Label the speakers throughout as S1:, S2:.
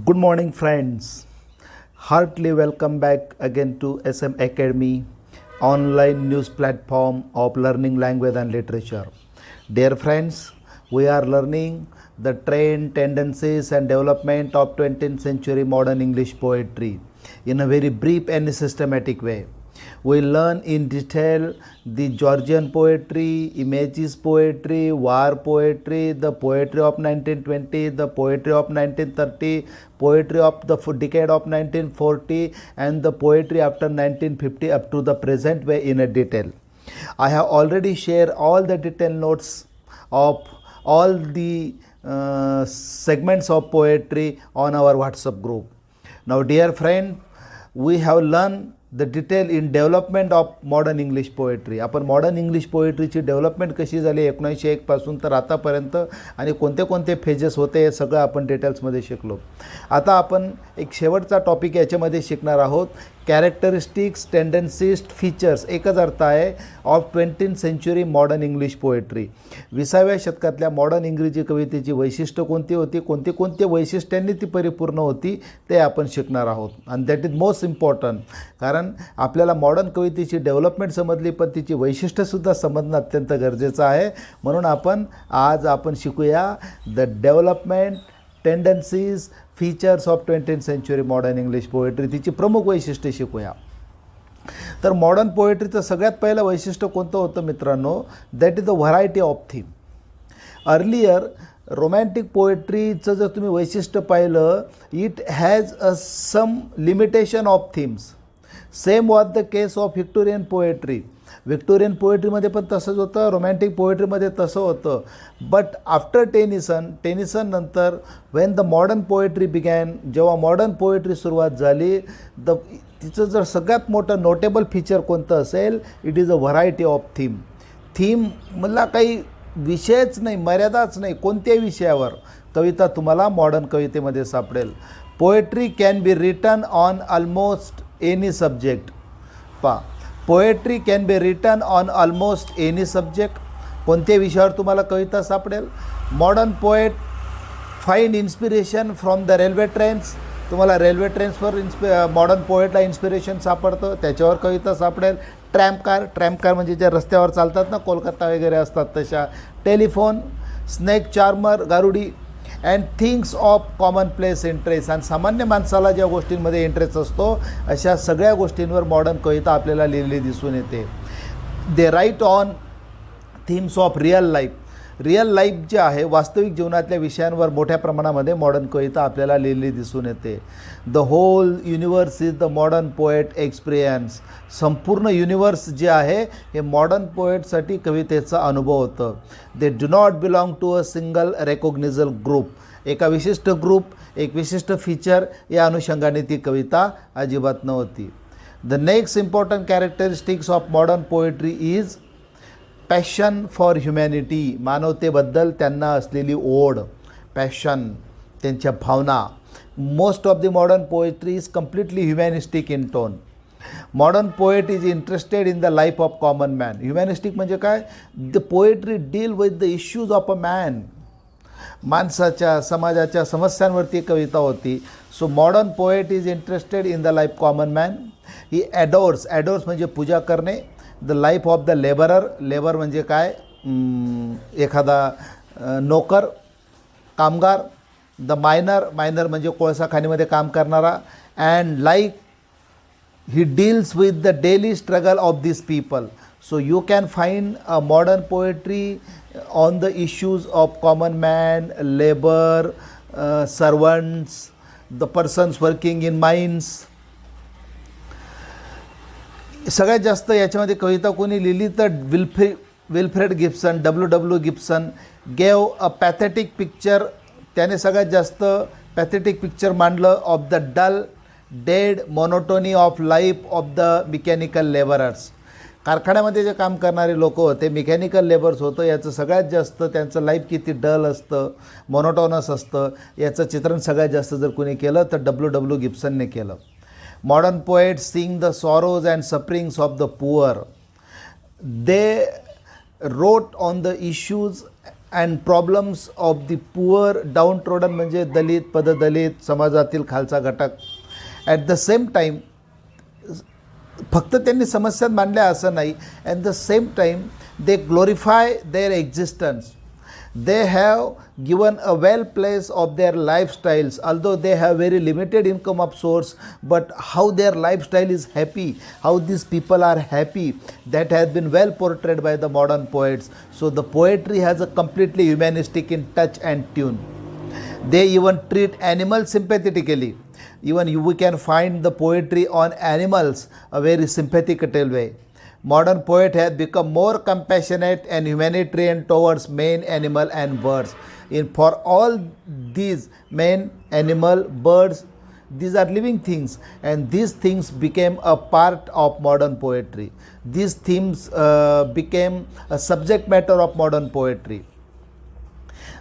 S1: Good morning, friends. Heartily welcome back again to SM Academy, online news platform of learning language and literature. Dear friends, we are learning the trend, tendencies, and development of 20th century modern English poetry in a very brief and systematic way. We learn in detail the Georgian poetry, images poetry, war poetry, the poetry of 1920, the poetry of 1930, poetry of the decade of 1940, and the poetry after 1950 up to the present way in a detail. I have already shared all the detailed notes of all the segments of poetry on our WhatsApp group. Now, dear friend, we have learned the detail in development of modern English poetry. आपण modern English पोएट्रीची development कशी झाली 1901 पासून तर आतापर्यंत आणि कोणते कोणते phases होते हे सगळं आपण डिटेल्समध्ये शिकलो. आता आपण एक शेवटचा टॉपिक याच्यामध्ये शिकणार आहोत. कॅरेक्टरिस्टिक्स, टेंडन्सीज, फीचर्स एकच अर्थ आहे of 20th century modern English poetry. 20व्या शतकातल्या मॉडर्न इंग्रजी कवितेची वैशिष्ट्य कोणती होती, कोणते वैशिष्ट्यांनी ती परिपूर्ण होती ते आपण शिकणार आहोत. And that is most important. कारण आपल्याला मॉडर्न कवितेची डेव्हलपमेंट समजली पण तिची वैशिष्ट्यसुद्धा समजणं अत्यंत गरजेचं आहे. म्हणून आज आपण शिकूया the development, tendencies, features of 20th century modern English poetry. तिची प्रमुख वैशिष्ट्ये शिकूया. तर मॉडर्न पोएट्रीचं सगळ्यात पहिलं वैशिष्ट्य कोणतं होतं मित्रांनो, that is the variety of theme. Earlier romantic पोएट्रीचं जर तुम्ही वैशिष्ट्य पाहिलं, it has a some limitation of themes. Same was the case of Victorian poetry. Victorian पोएट्रीमध्ये पण तसंच होतं, रोमॅन्टिक पोएट्रीमध्ये तसं होतं. बट आफ्टर टेनिसन नंतर when the modern poetry began, जेव्हा मॉडर्न पोएट्री सुरुवात झाली, तिचं जर सगळ्यात मोठं नोटेबल फीचर कोणतं असेल, it is a variety of theme. Theme मला काही विषयच नाही, मर्यादाच नाही, कोणत्याही विषयावर कविता तुम्हाला मॉडर्न कवितेमध्ये सापडेल. Poetry can be written on almost any subject. Poetry can be written on almost any subject. कोणत्याही विषयावर तुम्हाला कविता सापडेल. Modern poet find inspiration from the railway trains. तुम्हाला रेल्वे ट्रेन्सवर मॉडर्न पोएटला इन्स्पिरेशन सापडतं, त्याच्यावर कविता सापडेल. ट्रॅम्प कार म्हणजे ज्या रस्त्यावर चालतात ना, कोलकाता वगैरे असतात तशा. Telephone, snake charmer, Garudi, and things of common place interest. आणि सामान्य माणसाला ज्या गोष्टींमध्ये इंटरेस्ट असतो अशा सगळ्या गोष्टींवर मॉडर्न कविता आपल्याला लिहिलेली दिसून येते. They write on themes of real life. Real life जे आहे, वास्तविक जीवनातल्या विषयांवर मोठ्या प्रमाणामध्ये मॉडर्न कविता आपल्याला लिहिलेली दिसून येते. The whole universe is the modern poet experience. संपूर्ण युनिवर्स जे आहे हे मॉडर्न पोएटसाठी कवितेचा अनुभव होतं. They do not belong to a single recognisable group. एका विशिष्ट ग्रुप, एक विशिष्ट फीचर या अनुषंगाने ती कविता अजिबात नव्हती. The next important characteristics of modern poetry is passion for humanity. मानवतेबद्दल त्यांना असलेली ओढ, पॅशन, त्यांच्या भावना. Most of the modern poetry is completely humanistic in tone. Modern poet is interested in the life of common man. Humanistic म्हणजे काय, the poetry deal with the issues of a man. माणसाच्या, समाजाच्या समस्यांवरती कविता होती. So modern poet is interested in the life common man. ही ॲडोर्स म्हणजे पूजा करणे. The life of the labour म्हणजे काय, एखादा नोकर, कामगार. द मायनर म्हणजे कोळसा खाणीमध्ये काम करणारा. And like he deals with the daily struggle of this people. So you can find a modern poetry on the issues of common man, labour, servants, the persons working in mines. सगळ्यात जास्त याच्यामध्ये कविता कोणी लिहिली तर Wilfred Gibson, W Gibson gave a pathetic picture. त्याने सगळ्यात जास्त पॅथेटिक पिक्चर मांडलं of the dull, dead monotony of life of the mechanical labourers. कारखान्यामध्ये जे काम करणारे लोक होते, मिकॅनिकल लेबर्स होतं, याचं सगळ्यात जास्त त्यांचं लाईफ किती डल असतं, मोनोटोनस असतं, याचं चित्रण सगळ्यात जास्त जर कोणी केलं तर W गिब्सनने केलं. Modern poets sing the sorrows and sufferings of the poor. They wrote on the issues and problems of the poor, downtrodden म्हणजे दलित, पददलित, समाजातील खालचा घटक. At the same time, फक्त त्यांनी समस्या मांडल्या असं नाही. At the same time, they glorify their existence. They have given a well place of their lifestyles, although they have very limited income of source, but how their lifestyle is happy, how these people are happy, that has been well portrayed by the modern poets. So the poetry has a completely humanistic in touch and tune. They even treat animals sympathetically. Even we can find the poetry on animals a very sympathetical way. Modern poet has become more compassionate and humanitarian towards man, animal and birds. For all these men, animal, birds, these are living things, and these things became a part of modern poetry. These themes became a subject matter of modern poetry.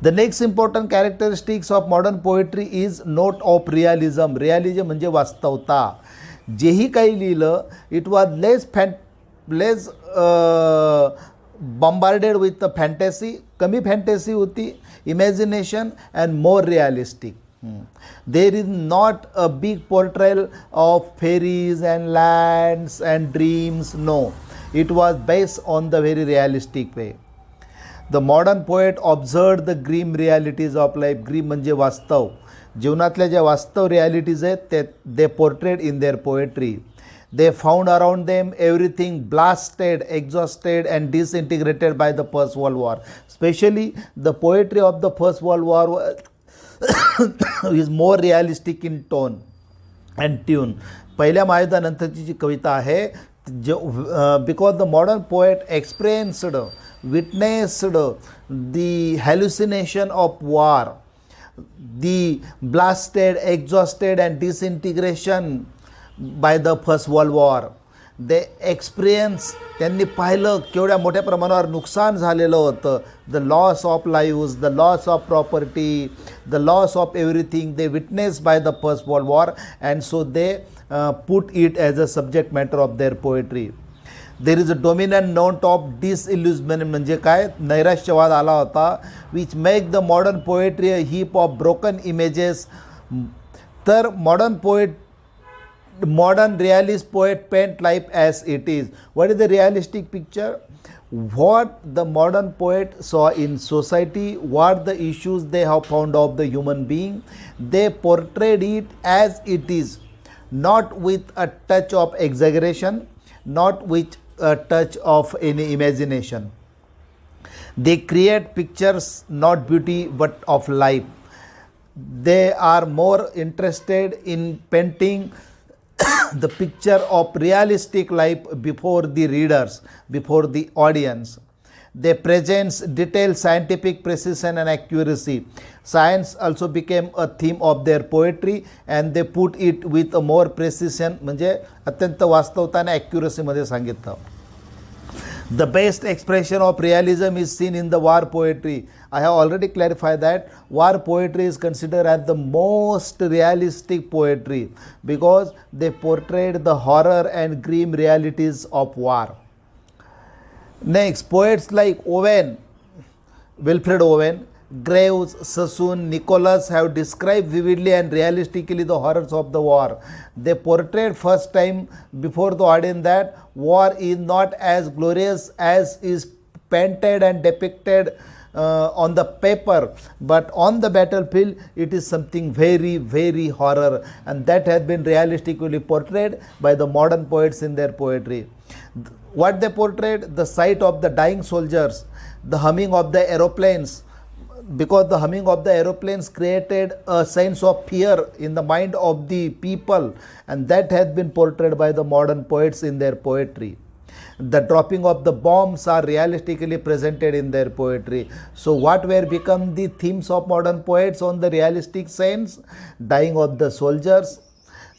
S1: The next important characteristics of modern poetry is note of realism. Realism म्हणजे वास्तवता. जेही काही लिहिलं, it was less bombarded with the fantasy, कमी fantasy होती, imagination and more realistic. There is not a big portrayal of fairies and lands and dreams. No, it was based on the very realistic way. The modern poet observed the grim realities of life. Grim म्हणजे वास्तव. जीवनातल्या ज्या वास्तव realities आहेत ते they portrayed in their poetry. They found around them everything blasted, exhausted and disintegrated by the First World War. Especially the poetry of the First World War is more realistic in tone and tune. पहिल्या महायुद्धानंतरची जी कविता आहे, because the modern poet experienced, witnessed the hallucination of war, the blasted, exhausted and disintegration by the First World War. They experience, त्यांनी पाहिलं केवढ्या मोठ्या प्रमाणावर नुकसान झालेलं होतं. The loss of lives, the loss of property, the loss of everything they witnessed by the First World War, and so they put it as a subject matter of their poetry. There is a dominant note of disillusionment म्हणजे काय, नैराश्यवाद आला होता, which make the modern poetry a heap of broken images. तर modern realist poet paint life as it is. What is the realistic picture? What the modern poet saw in society, what the issues they have found of the human being, they portrayed it as it is, not with a touch of exaggeration, not with a touch of any imagination. They create pictures, not beauty but of life. They are more interested in painting the picture of realistic life before the readers, before the audience. They present detailed scientific precision and accuracy. Science also became a theme of their poetry and they put it with a more precision, म्हणजे अत्यंत वास्तवता आणि accuracy मध्ये सांगितलं. The best expression of realism is seen in the war poetry. I have already clarified that war poetry is considered as the most realistic poetry because they portrayed the horror and grim realities of war. Next, poets like Owen, Wilfred Owen, Graves, Sassoon, Nicholas have described vividly and realistically the horrors of the war. They portrayed first time before the audience that war is not as glorious as is painted and depicted on the paper, but on the battlefield it is something very, very horror, and that has been realistically portrayed by the modern poets in their poetry. What they portrayed? The sight of the dying soldiers, the humming of the aeroplanes, because the humming of the aeroplanes created a sense of fear in the mind of the people, and that has been portrayed by the modern poets in their poetry. The dropping of the bombs are realistically presented in their poetry. So what were become the themes of modern poets on the realistic sense? Dying of the soldiers,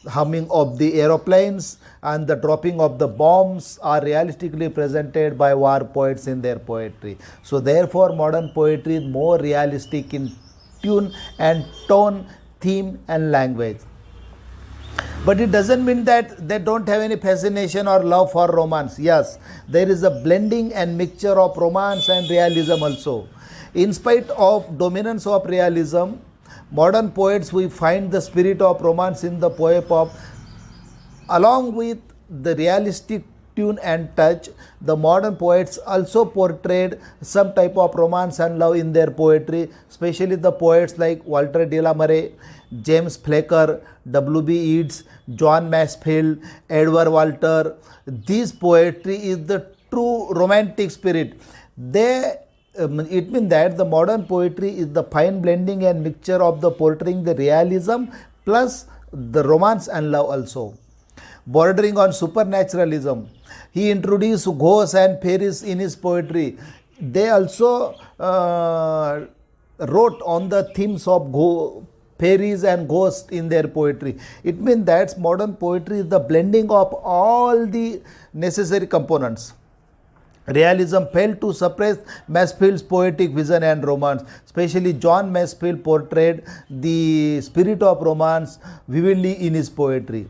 S1: humming of the aeroplanes, and the dropping of the bombs are realistically presented by war poets in their poetry. So therefore modern poetry is more realistic in tune and tone, theme and language. But it doesn't mean that they don't have any fascination or love for romance. Yes, there is a blending and mixture of romance and realism also. In spite of dominance of realism, modern poets we find the spirit of romance in the poem of, along with the realistic tune and touch. The modern poets also portrayed some type of romance and love in their poetry, especially the poets like Walter de la Mare, James Flacker, W.B. Yeats, John Masefield, Edward Walter. This poetry is the true romantic spirit. It means that the modern poetry is the fine blending and mixture of the portraying the realism plus the romance and love also. Bordering on supernaturalism, he introduced ghosts and fairies in his poetry. They also wrote on the themes of fairies and ghosts in their poetry. It means that modern poetry is the blending of all the necessary components. Realism failed to suppress Masefield's poetic vision and romance. Especially John Masefield portrayed the spirit of romance vividly in his poetry.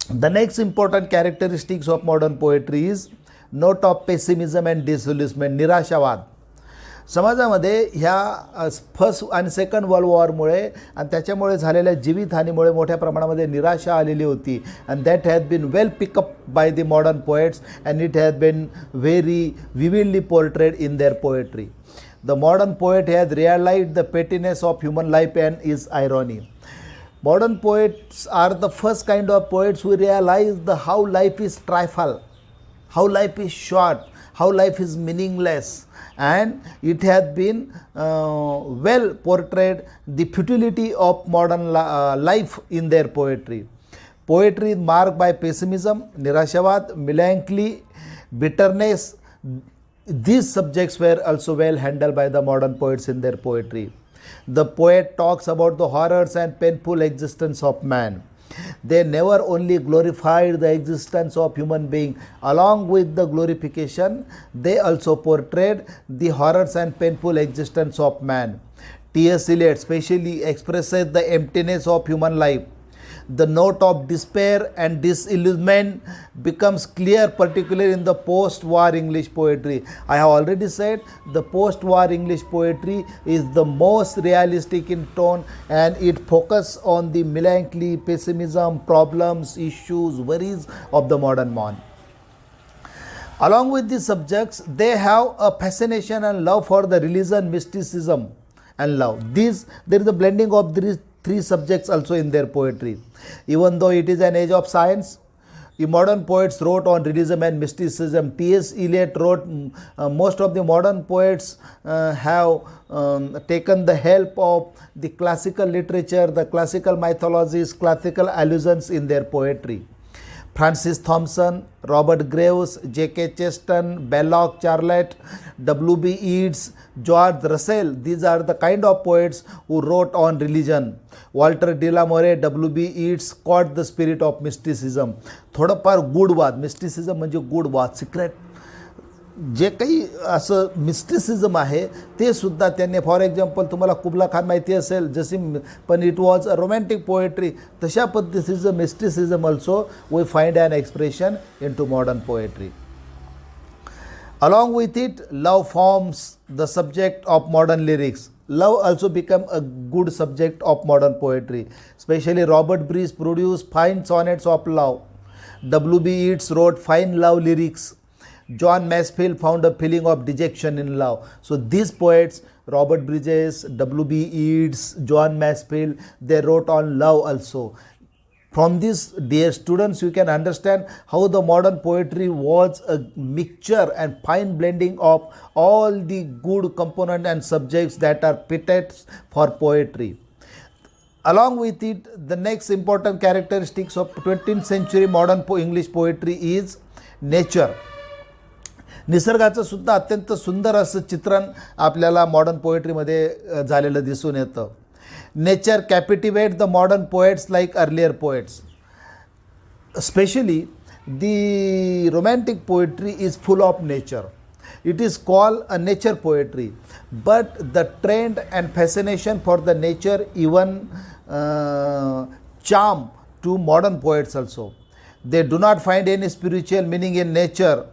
S1: The next important characteristics of modern poetry is note of pessimism and disillusionment, निराशावाद. समाजामध्ये ह्या first आणि second world वॉरमुळे आणि त्याच्यामुळे झालेल्या जीवितहानीमुळे मोठ्या प्रमाणामध्ये निराशा आलेली होती. And that has been well pick up by the modern poets and it has been very vividly portrayed in their poetry. The modern poet has realised the pettiness of human life and is irony. Modern poets are the first kind of poets who realize how life is trifle, how life is short, how life is meaningless, and it has been well portrayed the futility of modern life in their poetry. Poetry is marked by pessimism, nirashavad, melancholy, bitterness. These subjects were also well handled by the modern poets in their poetry. The poet talks about the horrors and painful existence of man. They never only glorified the existence of human being. Along with the glorification, they also portrayed the horrors and painful existence of man. T.S. Eliot especially expresses the emptiness of human life. The note of despair and disillusionment becomes clear, particularly in the post-war English poetry. I have already said the post-war English poetry is the most realistic in tone, and it focuses on the melancholy, pessimism, problems, issues, worries of the modern man. Along with these subjects, they have a fascination and love for the religion, mysticism, and love. There is a blending of these three subjects also in their poetry. Even though it is an age of science, the modern poets wrote on realism and mysticism. T.S. Eliot wrote, most of the modern poets have taken the help of the classical literature, the classical mythologies, classical allusions in their poetry. Francis Thompson, Robert Graves, J.K. Chesterton, Belloc Charlotte, W.B. Yeats, George Russell, these are the kind of poets who wrote on religion. Walter de la Mare, W.B. Yeats caught the spirit of mysticism. थोडंफार गूढवाद, mysticism म्हणजे गूढवाद, secrete जे काही असं मिस्टिसिझम आहे ते सुद्धा त्यांनी, for example तुम्हाला कुबला खान माहिती असेल, जशी पण it was a romantic poetry, तशा पद्धतीचं mysticism also we find an expression in to modern poetry. Along with it, love forms the subject of modern lyrics. Love also became a good subject of modern poetry. Especially Robert Bruce produced fine sonnets of love. W.B. Yeats wrote fine love lyrics. John Masefield found a feeling of dejection in love. So these poets, Robert Bridges, W.B. Yeats, John Masefield, they wrote on love also. From this, dear students, you can understand how the modern poetry was a mixture and fine blending of all the good components and subjects that are fitted for poetry. Along with it, the next important characteristics of 20th century modern English poetry is nature. निसर्गाचं सुद्धा अत्यंत सुंदर असं चित्रण आपल्याला modern पोएट्रीमध्ये झालेलं दिसून येतं. Nature captivate the modern poets like earlier poets. Specially the romantic poetry is full of nature. It is called a nature poetry, but the trend and fascination for the nature even charm to modern poets also. They do not find any spiritual meaning in nature,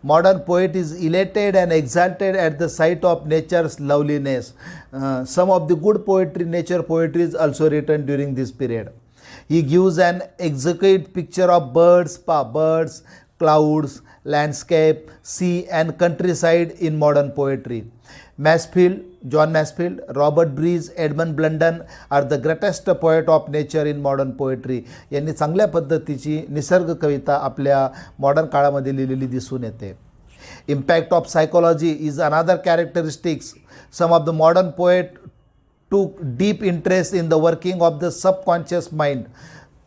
S1: Modern poet is elated and exalted at the sight of nature's loveliness. Some of the good poetry, nature poetry, is also written during this period. He gives an exquisite picture of birds, clouds, landscape, sea and countryside in modern poetry. John Masefield, Robert Breeze, Edmund Blunden are the greatest poet of nature in modern poetry. यांनी चांगल्या पद्धतीची निसर्ग कविता आपल्या modern काळामध्ये लिहिलेली दिसून येते. Impact of psychology is another characteristics. Some of the modern poet took deep interest in the working of the subconscious mind,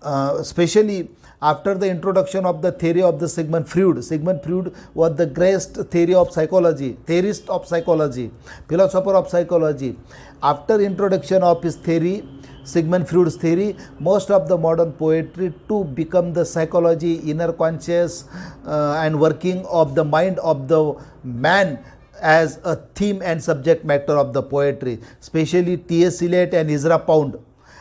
S1: especially after the introduction of the theory of the Sigmund Freud. Sigmund Freud was the greatest theorist of psychology, philosopher of psychology. After introduction of his theory, Sigmund Freud's theory, most of the modern poetry to become the psychology, inner conscious and working of the mind of the man as a theme and subject matter of the poetry. Especially T.S. Eliot and Ezra Pound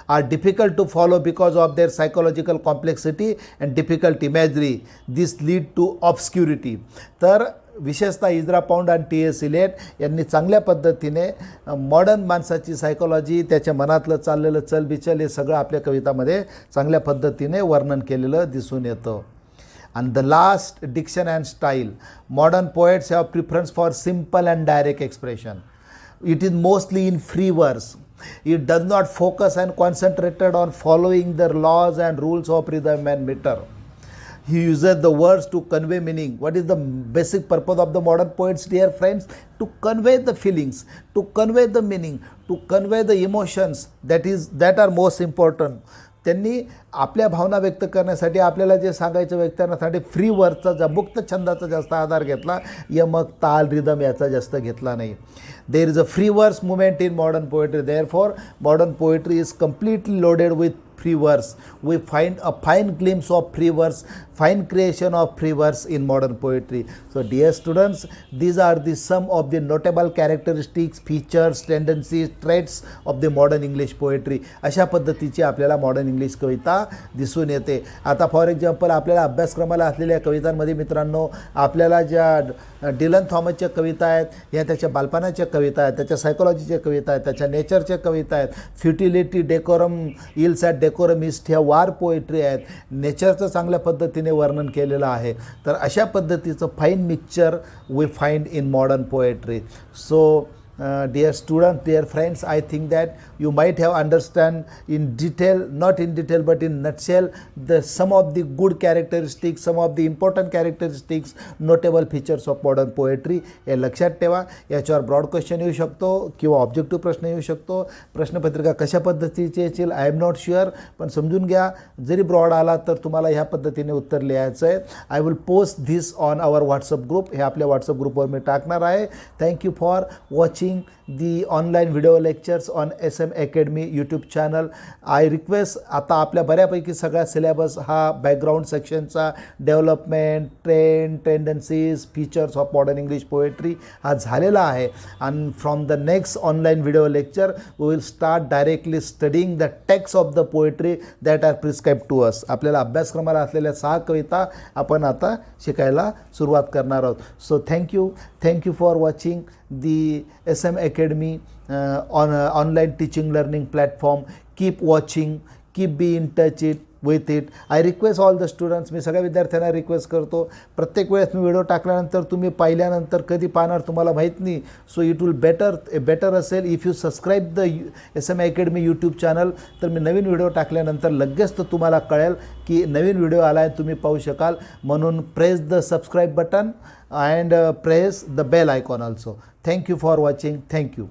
S1: are difficult to follow because of their psychological complexity and difficult imagery. This lead to obscurity. तर विशेषतः इजरा pound आणि T.S. Elliot यांनी चांगल्या पद्धतीने modern माणसाची psychology, त्याच्या मनातलं चाललेलं चलबिचल हे सगळं आपल्या कवितामध्ये चांगल्या पद्धतीने वर्णन केलेलं दिसून येतं. And the last, diction and style. Modern poets have preference for simple and direct expression. It is mostly in free verse. It does not focus and concentrated on following the laws and rules of rhythm and meter. He uses the words to convey meaning. What is the basic purpose of the modern poets, dear friends? To convey the feelings, to convey the meaning, to convey the emotions that are most important. त्यांनी आपल्या भावना व्यक्त करण्यासाठी, आपल्याला जे सांगायचं व्यक्त करण्यासाठी free वर्डचा, मुक्त छंदाचा जास्त आधार घेतला, यमक, ताल, रिदम याचा जास्त घेतला नाही. There is a free verse movement in modern poetry. Therefore, modern poetry is completely loaded with free verse. We find a fine glimpse of free verse, fine creation of free verse in modern poetry. So dear students, these are the some of the notable characteristics, features, tendencies, traits of the modern English poetry. अशा पद्धतीची आपल्याला modern English कविता दिसून येते. आता for example आपल्याला अभ्यासक्रमाला असलेल्या कवितांमध्ये मित्रांनो, आपल्याला ज्या डिलन थॉमसच्या कविता आहेत, ह्या त्याच्या बालपणाच्या कविता आहेत, त्याच्या सायकोलॉजीच्या कविता आहेत, त्याच्या नेचरच्या कविता आहेत, फ्युटिलिटी, डेकोरम, इल्स ॲट डेकोरमिस्ट ह्या वार पोएट्री आहेत, नेचरचं चांगल्या पद्धतीने वर्णन केलेलं आहे. तर अशा पद्धतीचं fine mixture we find in modern poetry. So dear students, dear friends, I think that you might have understand in detail, not in detail but in nutshell, some of the good characteristics, some of the important characteristics, notable features of modern poetry. हे लक्षात ठेवा. याच्यावर broad question येऊ शकतो किंवा objective प्रश्न येऊ शकतो. प्रश्नपत्रिका कशा पद्धतीची येईल आय एम नॉट शुअर, पण समजून घ्या, जरी ब्रॉड आला तर तुम्हाला ह्या पद्धतीने उत्तर लिहायचं आहे. I will post this on our WhatsApp group. हे आपल्या व्हॉट्सअप ग्रुपवर मी टाकणार आहे. Thank you for watching the online video lectures on SM Academy YouTube channel. I request, आता आपल्या बऱ्यापैकी सगळा सिलेबस हा बॅकग्राऊंड सेक्शनचा, development, trend, tendencies, features of modern English poetry हा झालेला आहे. आणि from the next online video lecture we will start directly studying the text of the poetry that are prescribe to us. आपल्याला अभ्यासक्रमाला असलेल्या 6 कविता आपण आता शिकायला सुरुवात करणार आहोत. So thank you for watching the SM Academy online teaching learning platform. Keep watching, keep be in touch with it. I request all the students, मी सगळ्या विद्यार्थ्यांना रिक्वेस्ट करतो, प्रत्येक वेळेस मी व्हिडिओ टाकल्यानंतर तुम्ही पाहिल्यानंतर कधी पाहणार तुम्हाला माहीत नाही. सो इट विल बेटर असेल if you subscribe the SM Academy YouTube channel. तर मी नवीन व्हिडिओ टाकल्यानंतर लगेच तर तुम्हाला कळेल की नवीन व्हिडिओ आला आहे, तुम्ही पाहू शकाल. म्हणून press the subscribe button and press the bell icon also. Thank you for watching. Thank you.